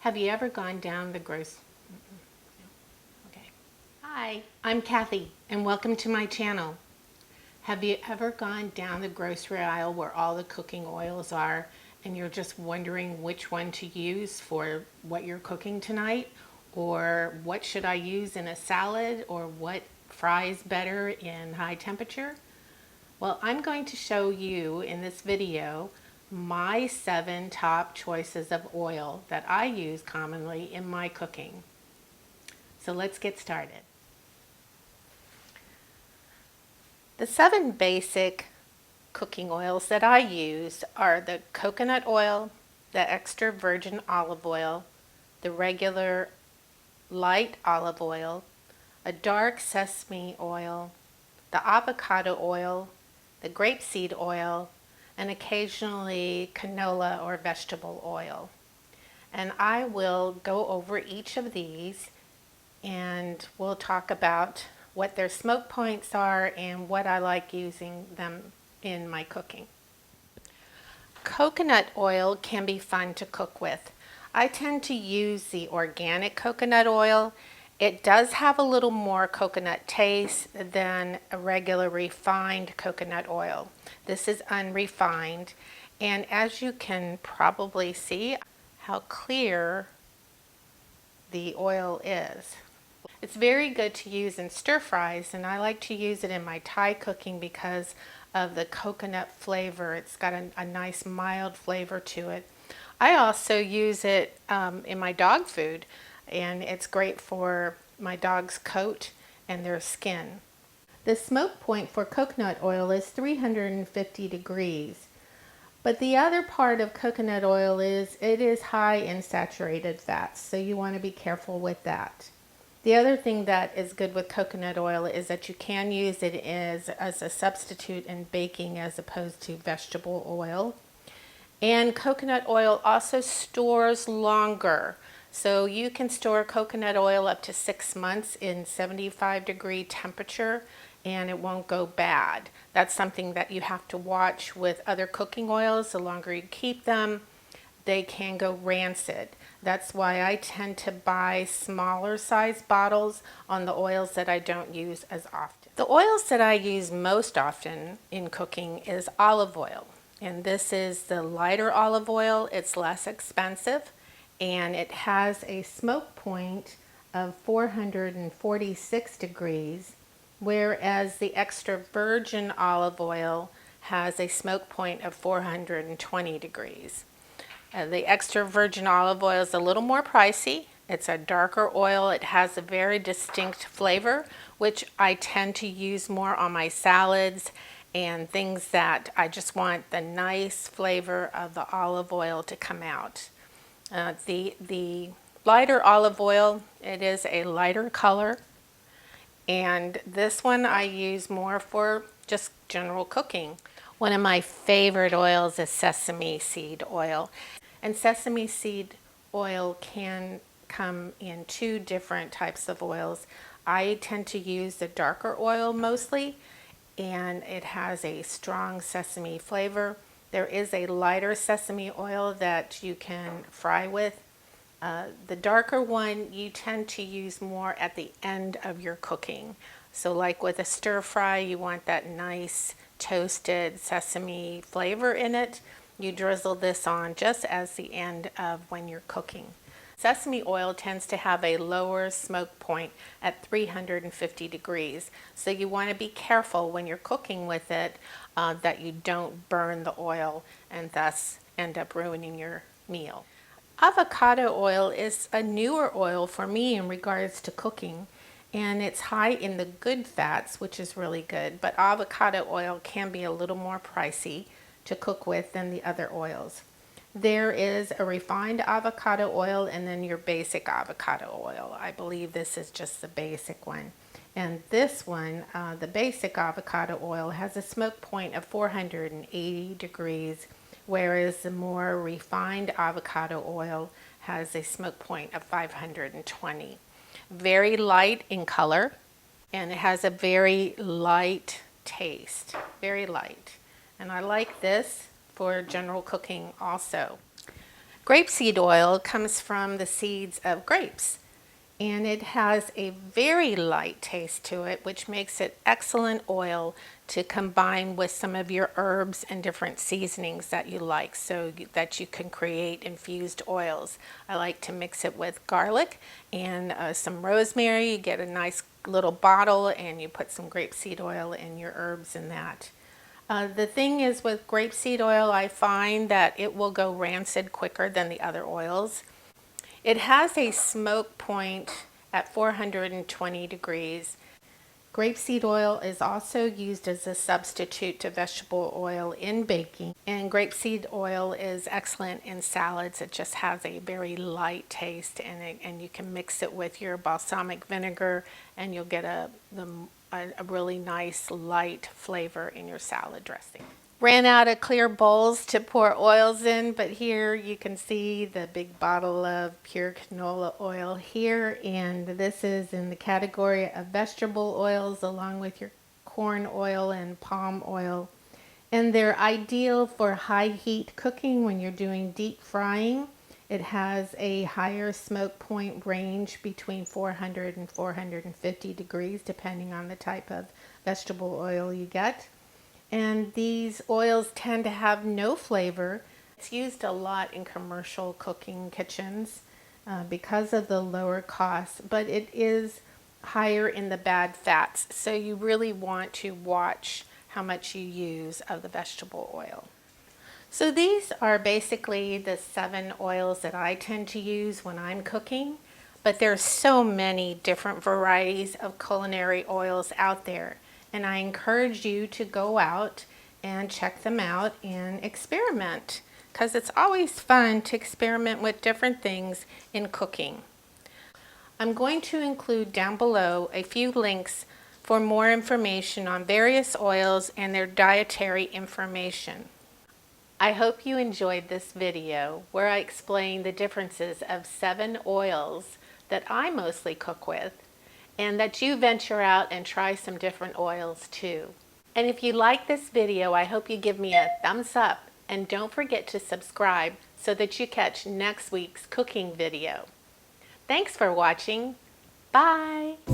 Have you ever gone down the Okay. Hi, I'm Kathy, and welcome to my channel. Have you ever gone down the grocery aisle where all the cooking oils are, and you're just wondering which one to use for what you're cooking tonight? Or what should I use in a salad? Or what fries better in high temperature? Well, I'm going to show you in this video my 7 top choices of oil that I use commonly in my cooking. So let's get started. The 7 basic cooking oils that I use are the coconut oil, the extra virgin olive oil, the regular light olive oil, a dark sesame oil, the avocado oil, the grapeseed oil, and occasionally canola or vegetable oil. And I will go over each of these and we'll talk about what their smoke points are and what I like using them in my cooking. Coconut oil can be fun to cook with. I tend to use the organic coconut oil. It does have a little more coconut taste than a regular refined coconut oil. This is unrefined, and as you can probably see how clear the oil is. It's very good to use in stir fries, and I like to use it in my Thai cooking because of the coconut flavor. It's got a nice mild flavor to it. I also use it in my dog food, and it's great for my dog's coat and their skin. The smoke point for coconut oil is 350 degrees. But the other part of coconut oil is it is high in saturated fats, so you want to be careful with that. The other thing that is good with coconut oil is that you can use it as a substitute in baking as opposed to vegetable oil. And coconut oil also stores longer. So you can store coconut oil up to 6 months in 75-degree temperature and it won't go bad. That's something that you have to watch with other cooking oils. The longer you keep them, they can go rancid. That's why I tend to buy smaller size bottles on the oils that I don't use as often. The oils that I use most often in cooking is olive oil. And this is the lighter olive oil. It's less expensive and it has a smoke point of 446 degrees, whereas the extra virgin olive oil has a smoke point of 420 degrees. The extra virgin olive oil is a little more pricey. It's a darker oil. It has a very distinct flavor, which I tend to use more on my salads and things that I just want the nice flavor of the olive oil to come out. The lighter olive oil, it is a lighter color, and this one I use more for just general cooking. One of my favorite oils is sesame seed oil, and sesame seed oil can come in 2 different types of oils. I tend to use the darker oil mostly, and it has a strong sesame flavor. There is a lighter sesame oil that you can fry with. The darker one you tend to use more at the end of your cooking. So like with a stir fry, you want that nice toasted sesame flavor in it. You drizzle this on just as the end of when you're cooking. Sesame oil tends to have a lower smoke point at 350 degrees. So you want to be careful when you're cooking with it that you don't burn the oil and thus end up ruining your meal. Avocado oil is a newer oil for me in regards to cooking, and it's high in the good fats, which is really good, but avocado oil can be a little more pricey to cook with than the other oils. There is a refined avocado oil and then your basic avocado oil. I believe this is just the basic one. And this one, the basic avocado oil, has a smoke point of 480 degrees, whereas the more refined avocado oil has a smoke point of 520. Very light in color, and it has a very light taste, very light. And I like this for general cooking also. Grapeseed oil comes from the seeds of grapes, and it has a very light taste to it, which makes it excellent oil to combine with some of your herbs and different seasonings that you like, so that you can create infused oils. I like to mix it with garlic and some rosemary. You get a nice little bottle and you put some grapeseed oil and your herbs in that. The thing is, with grapeseed oil, I find that it will go rancid quicker than the other oils. It has a smoke point at 420 degrees. Grapeseed oil is also used as a substitute to vegetable oil in baking, and grapeseed oil is excellent in salads. It just has a very light taste, and you can mix it with your balsamic vinegar and you'll get a really nice light flavor in your salad dressing. Ran out of clear bowls to pour oils in, but here you can see the big bottle of pure canola oil here, and this is in the category of vegetable oils along with your corn oil and palm oil. And they're ideal for high heat cooking when you're doing deep frying. It has a higher smoke point range between 400 and 450 degrees depending on the type of vegetable oil you get. And these oils tend to have no flavor. It's used a lot in commercial cooking kitchens because of the lower cost, but it is higher in the bad fats. So you really want to watch how much you use of the vegetable oil. So these are basically the 7 oils that I tend to use when I'm cooking, but there's so many different varieties of culinary oils out there. And I encourage you to go out and check them out and experiment, because it's always fun to experiment with different things in cooking. I'm going to include down below a few links for more information on various oils and their dietary information. I hope you enjoyed this video where I explain the differences of 7 oils that I mostly cook with, and that you venture out and try some different oils too. And if you like this video, I hope you give me a thumbs up, and don't forget to subscribe so that you catch next week's cooking video. Thanks for watching. Bye!